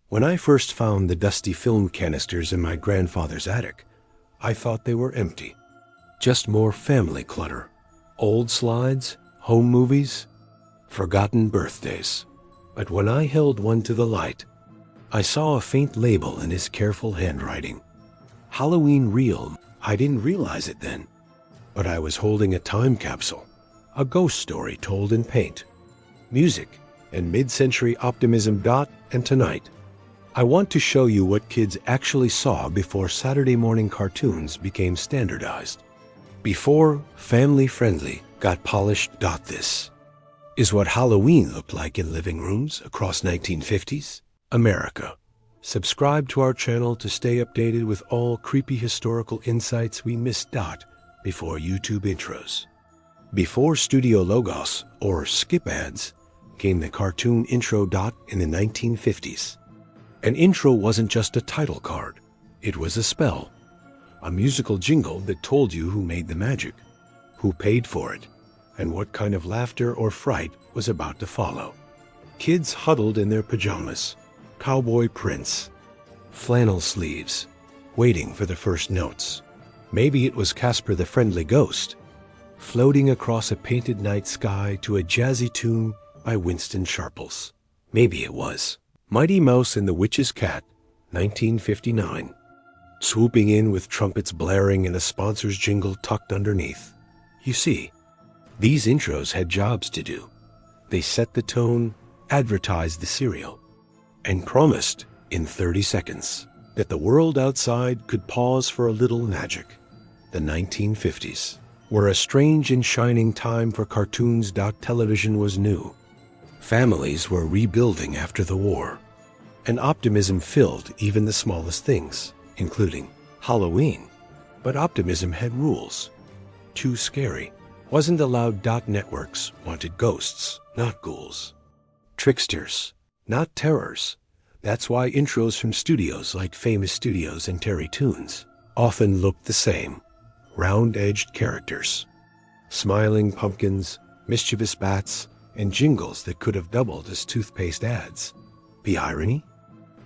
When I first found the dusty film canisters in my grandfather's attic, I thought they were empty. Just more family clutter. Old slides, home movies, forgotten birthdays. But when I held one to the light, I saw a faint label in his careful handwriting. Halloween Reel. I didn't realize it then, but I was holding a time capsule, a ghost story told in paint, music, and mid-century optimism. And tonight, I want to show you what kids actually saw before Saturday morning cartoons became standardized. Before family-friendly got polished. This is what Halloween looked like in living rooms across 1950s America. Subscribe to our channel to stay updated with all creepy historical insights we missed. Before YouTube intros. Before studio logos or skip ads came the cartoon intro. In the 1950s. An intro wasn't just a title card. It was a spell. A musical jingle that told you who made the magic, who paid for it, and what kind of laughter or fright was about to follow. Kids huddled in their pajamas, cowboy prints, flannel sleeves, waiting for the first notes. Maybe it was Casper the Friendly Ghost, floating across a painted night sky to a jazzy tune by Winston Sharples. Maybe it was Mighty Mouse and the Witch's Cat, 1959, swooping in with trumpets blaring and a sponsor's jingle tucked underneath. You see, these intros had jobs to do. They set the tone, advertised the cereal, and promised, in 30 seconds, that the world outside could pause for a little magic. The 1950s were a strange and shining time for cartoons. Television was new. Families were rebuilding after the war, and optimism filled even the smallest things, including Halloween. But optimism had rules. Too scary wasn't allowed. Networks wanted ghosts, not ghouls. Tricksters, not terrors. That's why intros from studios like Famous Studios and Terry Toons often looked the same. Round-edged characters, smiling pumpkins, mischievous bats, and jingles that could have doubled as toothpaste ads. The irony?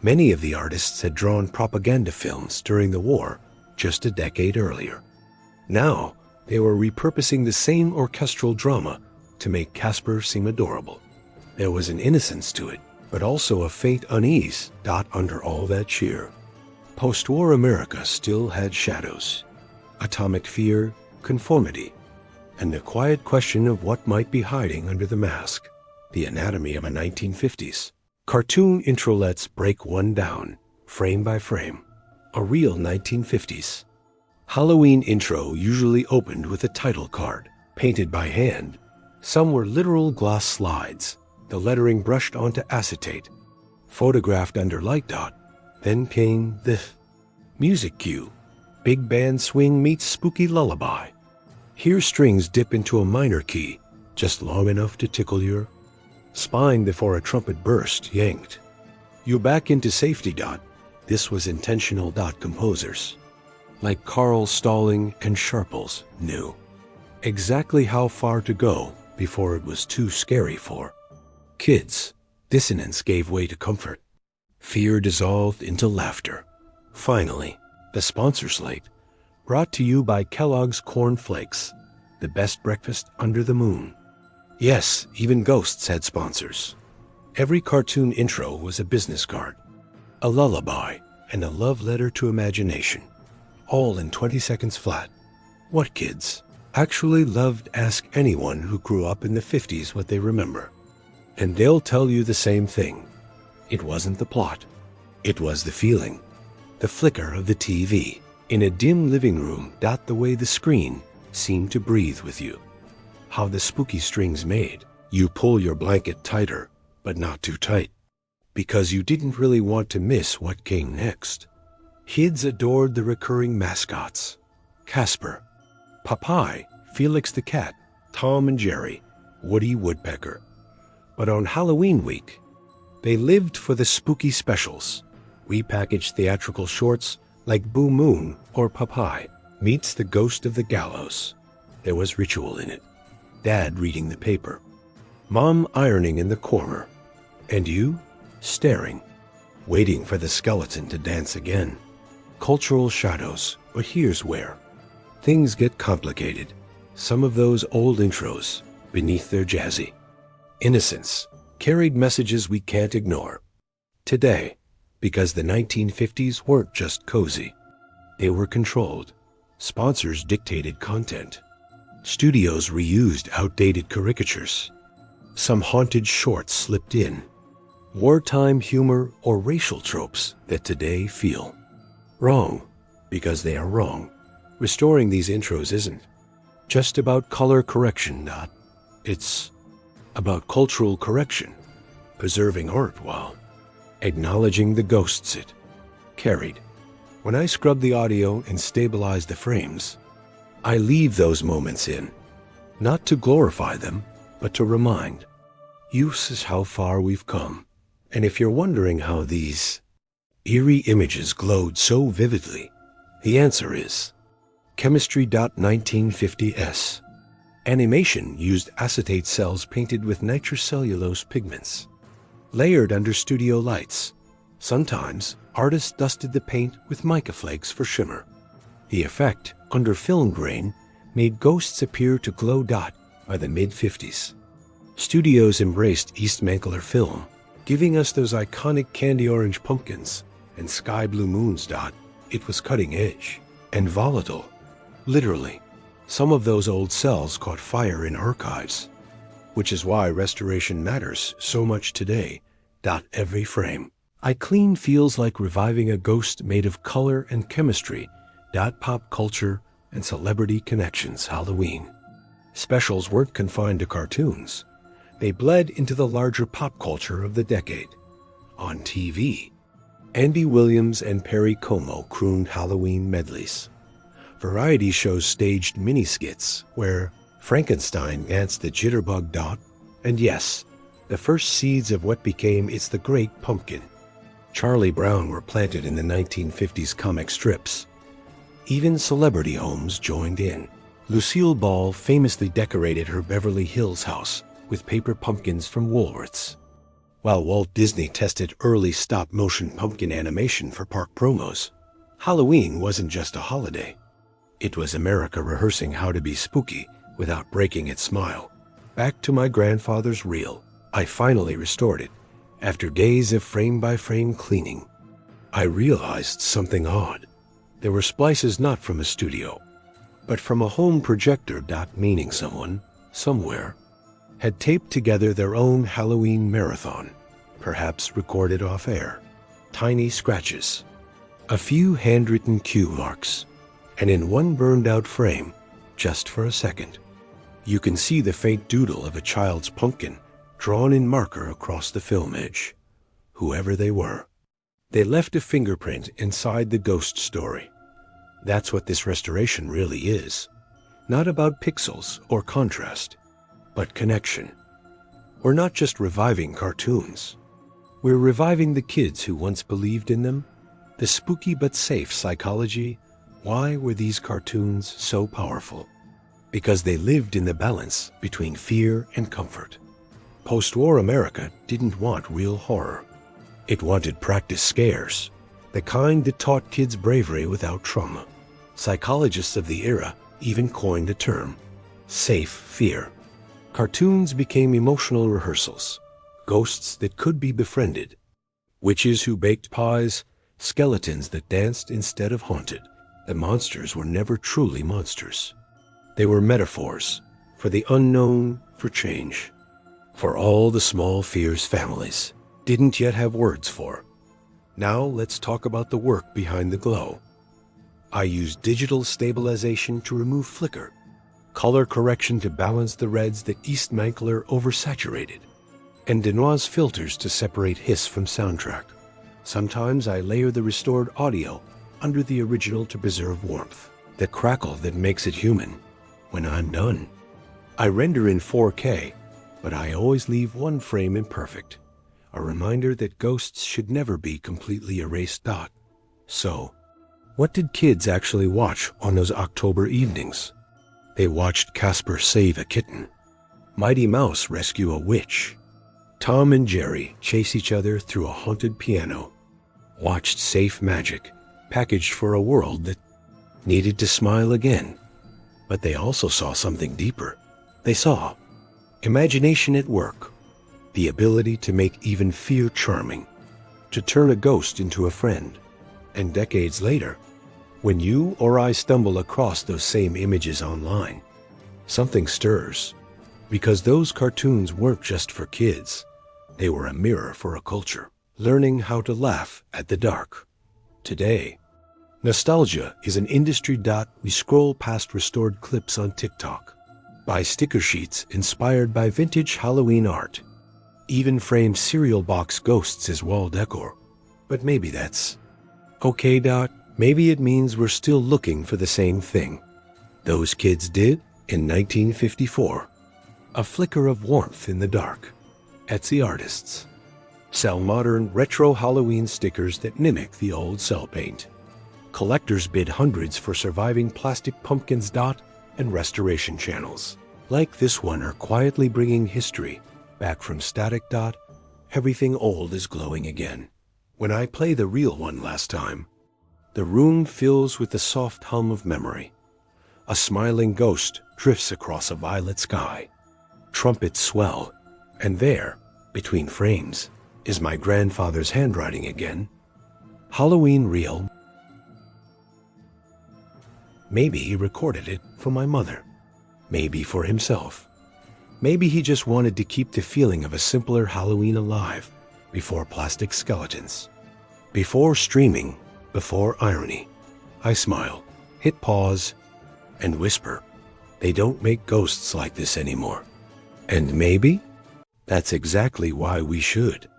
Many of the artists had drawn propaganda films during the war just a decade earlier. Now, they were repurposing the same orchestral drama to make Casper seem adorable. There was an innocence to it, but also a faint unease. Under all that cheer. Post-war America still had shadows. Atomic fear, conformity, and the quiet question of what might be hiding under the mask. The anatomy of a 1950s. Cartoon intro. Break one down, frame by frame. A real 1950s. Halloween intro usually opened with a title card, painted by hand. Some were literal glass slides, the lettering brushed onto acetate, photographed under light. Then came the music cue. Big band swing meets spooky lullaby. Here strings dip into a minor key, just long enough to tickle your spine before a trumpet burst yanked you back into safety. This was intentional. Composers like Carl Stalling and Sharples knew exactly how far to go before it was too scary for kids. Dissonance gave way to comfort. Fear dissolved into laughter. Finally, the sponsor slate, brought to you by Kellogg's Corn Flakes, the best breakfast under the moon. Yes, even ghosts had sponsors. Every cartoon intro was a business card, a lullaby, and a love letter to imagination, all in 20 seconds flat. What kids actually loved? Ask anyone who grew up in the 50s what they remember, and they'll tell you the same thing. It wasn't the plot. It was the feeling. The flicker of the TV in a dim living room. The way the screen seemed to breathe with you. How the spooky strings made you pull your blanket tighter, but not too tight, because you didn't really want to miss what came next. Kids adored the recurring mascots. Casper, Popeye, Felix the Cat, Tom and Jerry, Woody Woodpecker. But on Halloween week, they lived for the spooky specials. Repackaged theatrical shorts like Boo Moon or Popeye meets the Ghost of the Gallows. There was ritual in it. Dad reading the paper, Mom ironing in the corner, and you staring. waiting for the skeleton to dance again. Cultural shadows, but here's where things get complicated. Some of those old intros, beneath their jazzy innocence, carried messages we can't ignore today, because the 1950s weren't just cozy. They were controlled. Sponsors dictated content. Studios reused outdated caricatures. Some haunted shorts slipped in. Wartime humor or racial tropes that today feel wrong because they are wrong. Restoring these intros isn't just about color correction, it's about cultural correction, preserving art while acknowledging the ghosts it carried. When I scrub the audio and stabilize the frames, I leave those moments in, not to glorify them, but to remind. Use is how far we've come. And if you're wondering how these eerie images glowed so vividly, the answer is Chemistry. 1950s. Animation used acetate cells painted with nitrocellulose pigments, layered under studio lights. Sometimes, artists dusted the paint with mica flakes for shimmer. The effect, under film grain, made ghosts appear to glow. By the mid-50s, studios embraced Eastmancolor film, giving us those iconic candy orange pumpkins and sky blue moons. It was cutting edge and volatile. Literally, some of those old cells caught fire in archives, which is why restoration matters so much today. Every frame I clean feels like reviving a ghost made of color and chemistry. Pop culture and celebrity connections. Halloween specials weren't confined to cartoons. They bled into the larger pop culture of the decade. On TV, Andy Williams and Perry Como crooned Halloween medleys. Variety shows staged mini-skits where Frankenstein danced the jitterbug. And yes, the first seeds of what became It's the Great Pumpkin, Charlie Brown, were planted in the 1950s comic strips. Even celebrity homes joined in. Lucille Ball famously decorated her Beverly Hills house with paper pumpkins from Woolworths, while Walt Disney tested early stop-motion pumpkin animation for park promos. Halloween wasn't just a holiday. It was America rehearsing how to be spooky without breaking its smile. Back to my grandfather's reel. I finally restored it. After days of frame-by-frame cleaning, I realized something odd. There were splices not from a studio, but from a home projector. Meaning someone, somewhere, had taped together their own Halloween marathon, perhaps recorded off-air. Tiny scratches, a few handwritten cue marks, and in one burned-out frame, just for a second, you can see the faint doodle of a child's pumpkin drawn in marker across the film edge. Whoever they were, they left a fingerprint inside the ghost story. That's what this restoration really is. Not about pixels or contrast, but connection. We're not just reviving cartoons. We're reviving the kids who once believed in them, the spooky but safe psychology. Why were these cartoons so powerful? Because they lived in the balance between fear and comfort. Post-war America didn't want real horror. It wanted practice scares, the kind that taught kids bravery without trauma. Psychologists of the era even coined the term, safe fear. Cartoons became emotional rehearsals, ghosts that could be befriended, witches who baked pies, skeletons that danced instead of haunted. The monsters were never truly monsters. They were metaphors for the unknown, for change, for all the small fears families didn't yet have words for. Now let's talk about the work behind the glow. I used digital stabilization to remove flicker, color correction to balance the reds that Eastmancolor oversaturated, and Denoise filters to separate hiss from soundtrack. Sometimes I layer the restored audio under the original to preserve warmth, the crackle that makes it human. When I'm done, I render in 4K, but I always leave one frame imperfect, a reminder that ghosts should never be completely erased. So, what did kids actually watch on those October evenings? They watched Casper save a kitten, Mighty Mouse rescue a witch, Tom and Jerry chase each other through a haunted piano, watched safe magic packaged for a world that needed to smile again. But they also saw something deeper. They saw imagination at work, the ability to make even fear charming, to turn a ghost into a friend. And decades later, when you or I stumble across those same images online, something stirs, because those cartoons weren't just for kids. They were a mirror for a culture, learning how to laugh at the dark. Today, nostalgia is an industry dot. We scroll past restored clips on TikTok, buy sticker sheets inspired by vintage Halloween art, even frame cereal box ghosts as wall decor. But maybe that's okay. Maybe it means we're still looking for the same thing those kids did in 1954. A flicker of warmth in the dark. Etsy artists sell modern retro Halloween stickers that mimic the old cell paint. Collectors bid hundreds for surviving plastic pumpkins. And restoration channels like this one are quietly bringing history back from static. Everything old is glowing again. When I play the real one last time, the room fills with the soft hum of memory. A smiling ghost drifts across a violet sky. Trumpets swell, and there, between frames, is my grandfather's handwriting again. Halloween reel. Maybe he recorded it for my mother. Maybe for himself. Maybe he just wanted to keep the feeling of a simpler Halloween alive before plastic skeletons. Before streaming, before irony. I smile, hit pause, and whisper, they don't make ghosts like this anymore. And maybe that's exactly why we should.